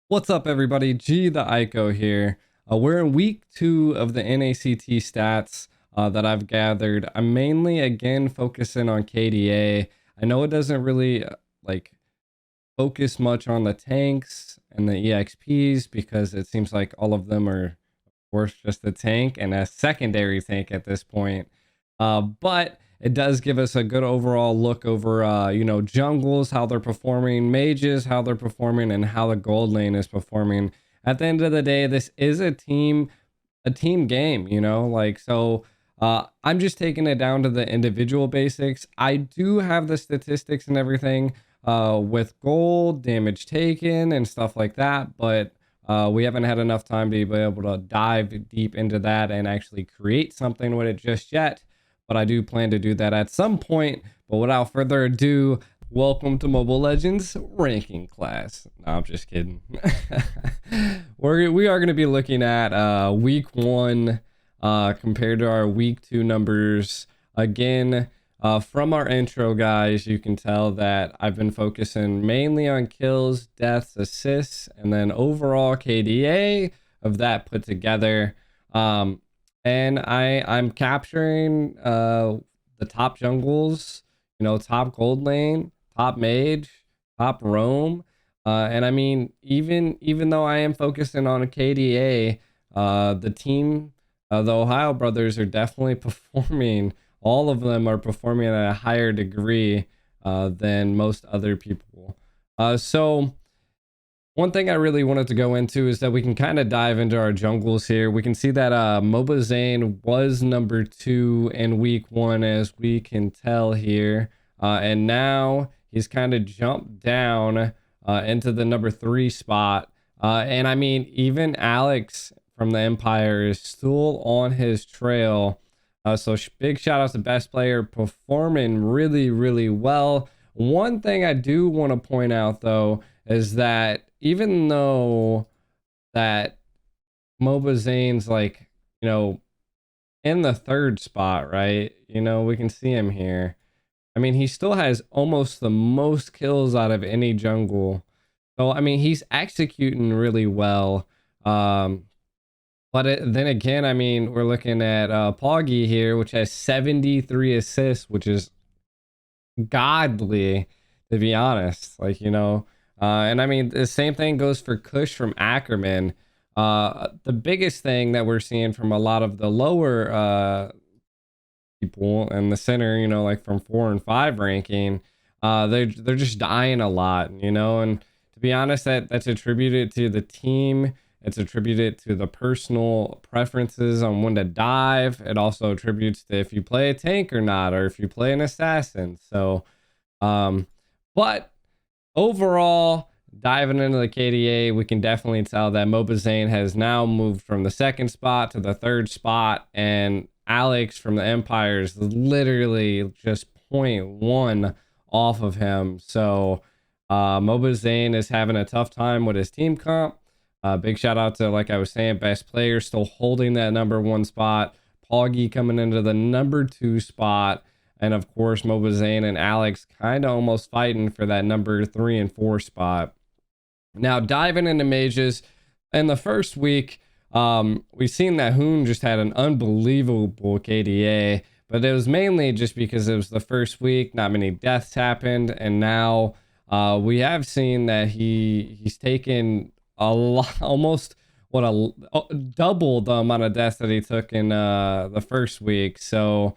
What's up, everybody? G the Ico here. We're in week 2 of the NACT stats that I've gathered. I'm mainly again focusing on KDA. I know it doesn't really like focus much on the tanks and the EXPs because it seems like all of them are, of course, just a tank and a secondary tank at this point. But it does give us a good overall look over, jungles, how they're performing, mages, how they're performing, and how the gold lane is performing. At the end of the day, this is a team game, I'm just taking it down to the individual basics. I do have the statistics and everything with gold, damage taken, and stuff like that, but we haven't had enough time to be able to dive deep into that and actually create something with it just yet. But I do plan to do that at some point. But without further ado, welcome to Mobile Legends ranking class. No, I'm just kidding. We are going to be looking at week 1 compared to our week 2 numbers. Again, from our intro, guys, you can tell that I've been focusing mainly on kills, deaths, assists, and then overall KDA of that put together. And I'm capturing the top jungles, top gold lane, top mage, top roam. And I mean, even though I am focusing on a KDA, the team, the Ohio brothers are definitely performing. All of them are performing at a higher degree than most other people. So one thing I really wanted to go into is that we can kind of dive into our jungles here. We can see that Moba Zane was number 2 in week 1, as we can tell here. And now he's kind of jumped down into the number 3 spot. And I mean, even Alex from the Empire is still on his trail. So big shout out to best player, performing really, really well. One thing I do want to point out, though, is that even though that Moba Zane's like, in the 3rd spot, right? We can see him here. I mean, he still has almost the most kills out of any jungle. So, I mean, he's executing really well. Then again, I mean, we're looking at Poggy here, which has 73 assists, which is godly, to be honest. And I mean, the same thing goes for Kush from Ackerman. The biggest thing that we're seeing from a lot of the lower people in the center, like from 4 and 5 ranking, they're just dying a lot, and to be honest, that's attributed to the team. It's attributed to the personal preferences on when to dive. It also attributes to if you play a tank or not, or if you play an assassin. So, but overall, diving into the KDA, we can definitely tell that Moba Zane has now moved from the 2nd spot to the 3rd spot, and Alex from the Empire is literally just 0.1 off of him. So Moba Zane is having a tough time with his team comp. Big shout out to, like I was saying, best player still holding that number 1 spot. Poggy coming into the number 2 spot. And of course, Moba Zane and Alex kind of almost fighting for that number 3 and 4 spot. Now, diving into mages, in the first week, we've seen that Hoon just had an unbelievable KDA, but it was mainly just because it was the first week, not many deaths happened, and now we have seen that he's taken a lot, almost double the amount of deaths that he took in the first week. So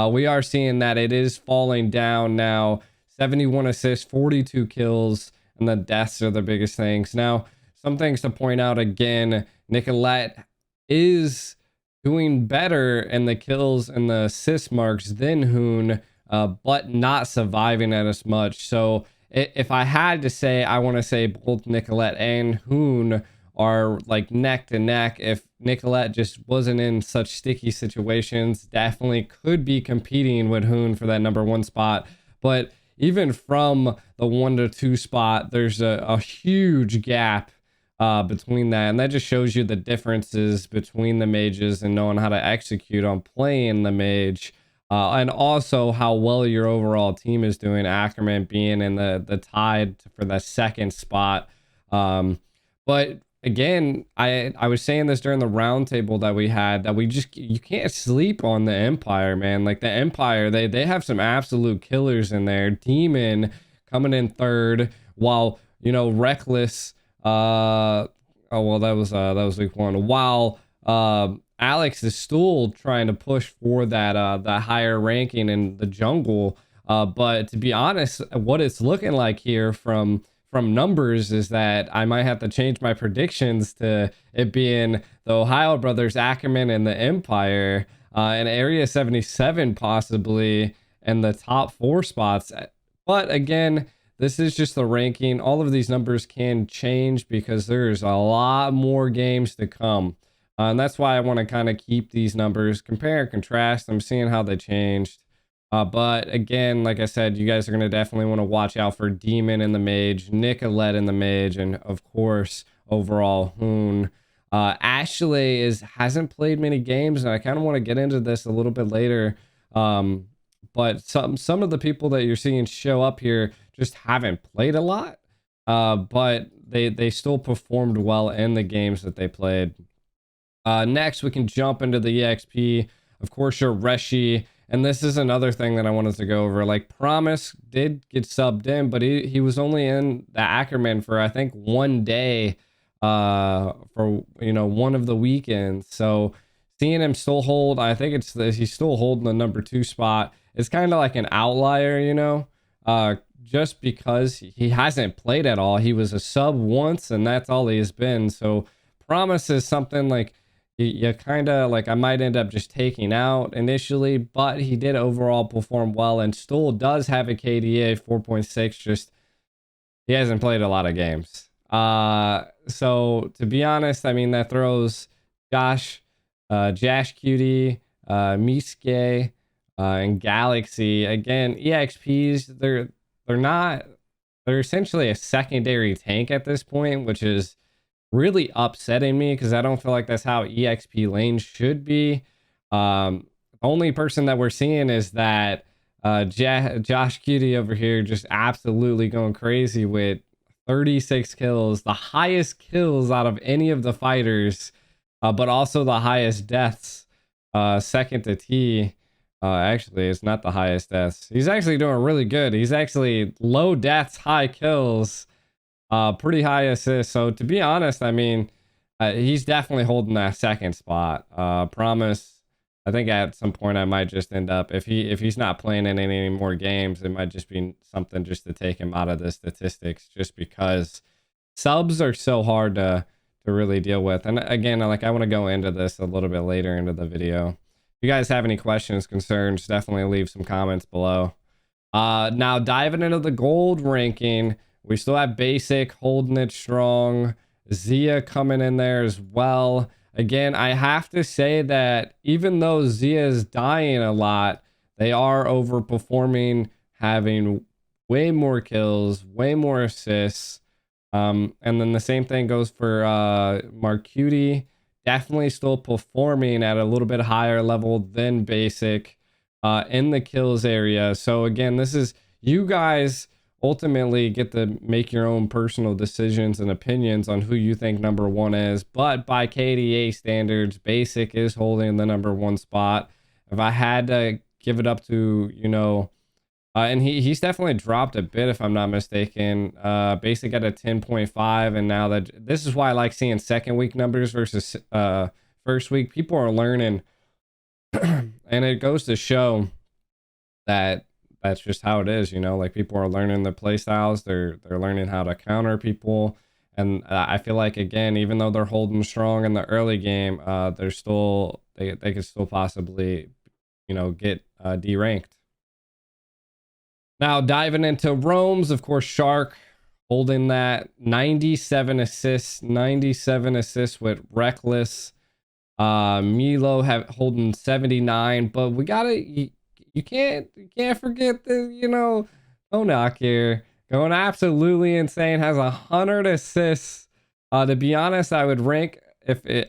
we are seeing that it is falling down now. 71 assists, 42 kills, and the deaths are the biggest things. Now, some things to point out again, Nicolette is doing better in the kills and the assist marks than Hoon, but not surviving at as much. So if I had to say, I want to say both Nicolette and Hoon are like neck to neck. If Nicolette just wasn't in such sticky situations, definitely could be competing with Hoon for that number 1 spot. But even from the 1 to 2 spot, there's a huge gap between that, and that just shows you the differences between the mages and knowing how to execute on playing the mage. And also how well your overall team is doing. Ackerman being in the tied for the 2nd spot. But again, I was saying this during the roundtable that we had, that you can't sleep on the Empire, man. Like the Empire, they have some absolute killers in there. Demon coming in third, while Reckless. Oh well, that was week one. While Alex is still trying to push for that higher ranking in the jungle. But to be honest, what it's looking like here from numbers is that I might have to change my predictions to it being the Ohio brothers, Ackerman, and the Empire, and Area 77 possibly in the top 4 spots. But again, this is just the ranking. All of these numbers can change because there's a lot more games to come. And that's why I want to kind of keep these numbers, compare and contrast. I'm seeing how they changed. But again, like I said, you guys are going to definitely want to watch out for Demon in the Mage, Nicolette in the Mage, and of course, overall Hoon. Ashley hasn't played many games, and I kind of want to get into this a little bit later. But some of the people that you're seeing show up here just haven't played a lot. But they still performed well in the games that they played. Next, we can jump into the EXP. Of course, your Reshi. And this is another thing that I wanted to go over. Like, Promise did get subbed in, but he was only in the Ackerman for, I think, 1 day for, one of the weekends. So seeing him still hold, I think he's still holding the number 2 spot. It's kind of like an outlier, just because he hasn't played at all. He was a sub once, and that's all he has been. So Promise is something like, you kind of like, I might end up just taking out initially, but he did overall perform well and still does have a KDA 4.6. Just he hasn't played a lot of games. So to be honest, I mean, that throws Josh Cutie, Miske, and Galaxy. Again, EXPs, they're essentially a secondary tank at this point, which is really upsetting me because I don't feel like that's how EXP lanes should be. The only person that we're seeing is that Josh Cutie over here, just absolutely going crazy with 36 kills, the highest kills out of any of the fighters, but also the highest deaths, second to T. Actually, it's not the highest deaths. He's actually doing really good. He's actually low deaths, high kills. Pretty high assist. So to be honest, I mean, he's definitely holding that second spot. Promise, I think at some point I might just end up, if he's not playing in any more games, it might just be something just to take him out of the statistics, just because subs are so hard to really deal with. And again, like, I want to go into this a little bit later into the video. If you guys have any questions, concerns, definitely leave some comments below. Now diving into the gold ranking, we still have Basic holding it strong. Zia coming in there as well. Again, I have to say that even though Zia is dying a lot, they are overperforming, having way more kills, way more assists. And then the same thing goes for Marcuti. Definitely still performing at a little bit higher level than Basic in the kills area. So again, this is, you guys ultimately get to make your own personal decisions and opinions on who you think number 1 is. But by KDA standards, Basic is holding the number 1 spot. If I had to give it up to, and he's definitely dropped a bit, if I'm not mistaken. Basic at a 10.5, and now that, this is why I like seeing second week numbers versus first week. People are learning, and it goes to show that that's just how it is, like, people are learning the play styles, they're learning how to counter people. And I feel like, again, even though they're holding strong in the early game, they're still, they could still possibly, get deranked. Now diving into roams, of course, Shark holding that 97 assists with Reckless. Milo holding 79, but we gotta, you can't forget the, Onak here going absolutely insane, has 100 assists. To be honest, I would rank,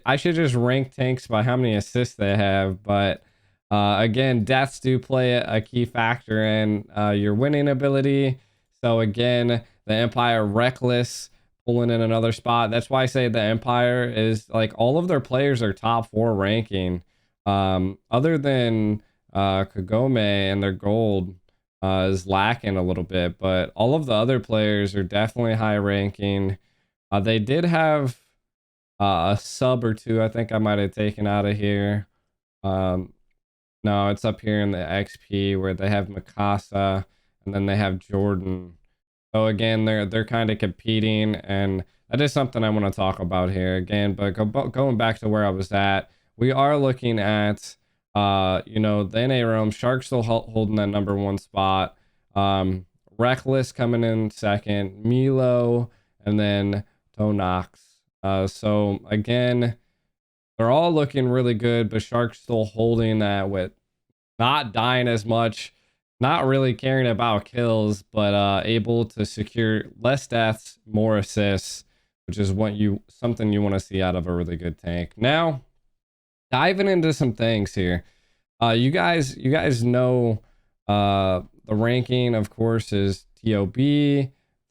I should just rank tanks by how many assists they have, but again, deaths do play a key factor in your winning ability. So again, the Empire Reckless pulling in another spot. That's why I say the Empire is like all of their players are top 4 ranking. Other than Kagome and their gold is lacking a little bit, but all of the other players are definitely high ranking. They did have a sub or two. I think I might have taken out of here. No, it's up here in the XP where they have Mikasa and then they have Jordan. So again, they're kind of competing, and that is something I want to talk about here again. But going back to where I was at, we are looking at you know, the NA Rome, Shark still holding that number 1 spot. Reckless coming in second, Milo, and then Tonox. So again, they're all looking really good, but Shark's still holding that with not dying as much, not really caring about kills, but able to secure less deaths, more assists, which is something you want to see out of a really good tank. Now, diving into some things here. You guys know the ranking, of course, is TOB.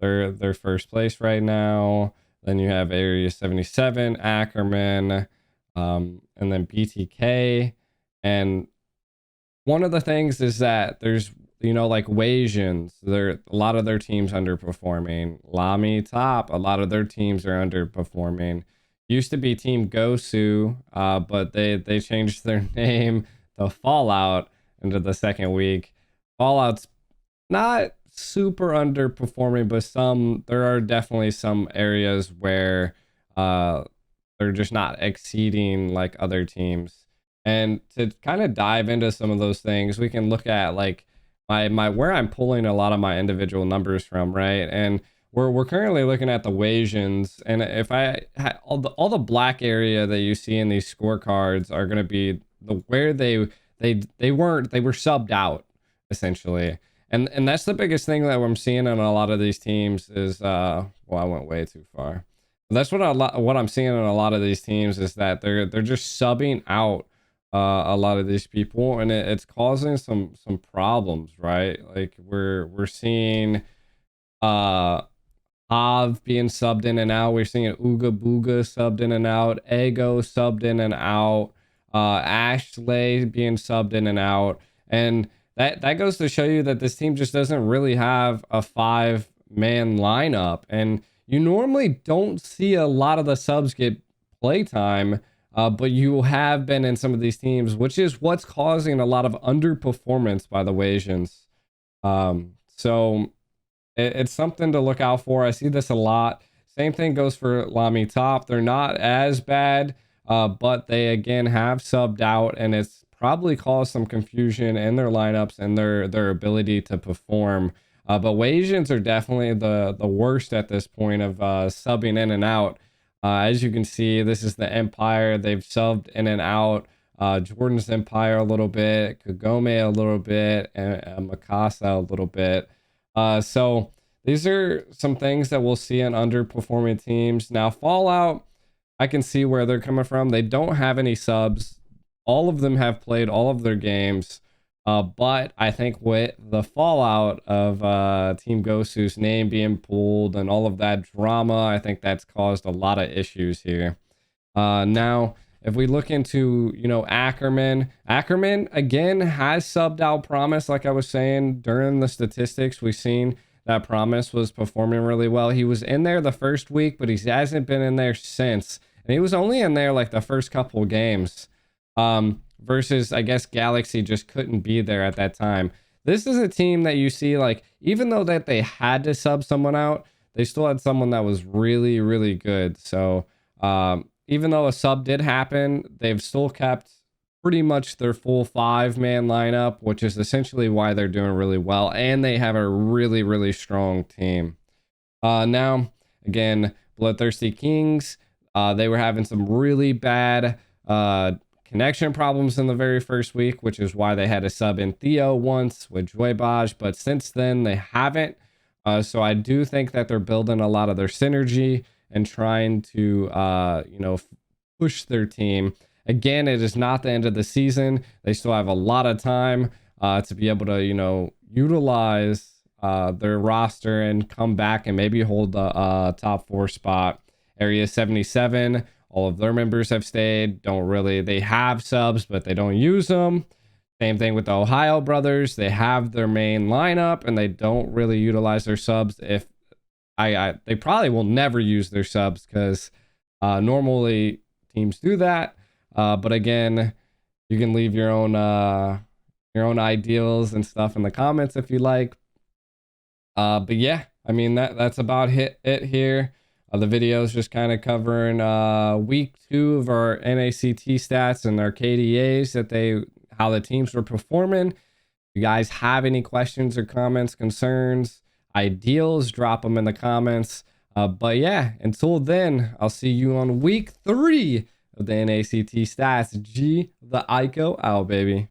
They're first place right now. Then you have Area 77, Ackerman, and then BTK. And one of the things is that there's, you know, like Wasians, a lot of their teams underperforming. Lami top, a lot of their teams are underperforming. Used to be Team Gosu, but they changed their name to Fallout into the second week. Fallout's not super underperforming, but there are definitely some areas where they're just not exceeding like other teams. And to kind of dive into some of those things, we can look at like my where I'm pulling a lot of my individual numbers from, right? And we're currently looking at the Wasians, and if I had all the black area that you see in these scorecards are going to be where they were subbed out essentially. And that's the biggest thing that I'm seeing in a lot of these teams is well, I went way too far. That's what I'm seeing in a lot of these teams is that they're just subbing out a lot of these people, and it's causing some problems, right? Like we're seeing Hav being subbed in and out. We're seeing Ooga Booga subbed in and out, Ego subbed in and out, Ashley being subbed in and out, and that goes to show you that this team just doesn't really have a 5-man lineup, and you normally don't see a lot of the subs get playtime, but you have been in some of these teams, which is what's causing a lot of underperformance by the Wasians. So it's something to look out for. I see this a lot. Same thing goes for Lami top. They're not as bad, but they again have subbed out, and it's probably caused some confusion in their lineups and their ability to perform. But Wasians are definitely the worst at this point of subbing in and out. As you can see, this is the Empire. They've subbed in and out. Jordan's Empire a little bit, Kagome a little bit, and Mikasa a little bit. So these are some things that we'll see in underperforming teams. Now, Fallout, I can see where they're coming from. They don't have any subs. All of them have played all of their games. But I think with the fallout of Team Gosu's name being pulled and all of that drama, I think that's caused a lot of issues here. Now, if we look into, you know, Ackerman again has subbed out Promise. Like I was saying during the statistics, we've seen that Promise was performing really well. He was in there the first week, but he hasn't been in there since. And he was only in there like the first couple games. Versus, I guess, Galaxy just couldn't be there at that time. This is a team that you see, like, even though that they had to sub someone out, they still had someone that was really, really good. So, even though a sub did happen, they've still kept pretty much their full 5-man lineup, which is essentially why they're doing really well. And they have a really, really strong team. Now, again, Bloodthirsty Kings, they were having some really bad connection problems in the very first week, which is why they had to sub in Theo once with Joybaj, but since then they haven't. So I do think that they're building a lot of their synergy and trying to, you know, push their team. Again, it is not the end of the season. They still have a lot of time to be able to, you know, utilize their roster and come back and maybe hold the top 4 spot. Area 77, all of their members have stayed. They have subs, but they don't use them. Same thing with the Ohio brothers. They have their main lineup and they don't really utilize their subs. If they probably will never use their subs because normally teams do that. But again, you can leave your own ideals and stuff in the comments if you like. But yeah, I mean that's about it here. The video is just kind of covering week 2 of our NACT stats and our KDAs how the teams were performing. If you guys have any questions or comments, concerns, ideals, drop them in the comments. But yeah, until then, I'll see you on week 3 of the NACT stats. G the Ico out, baby.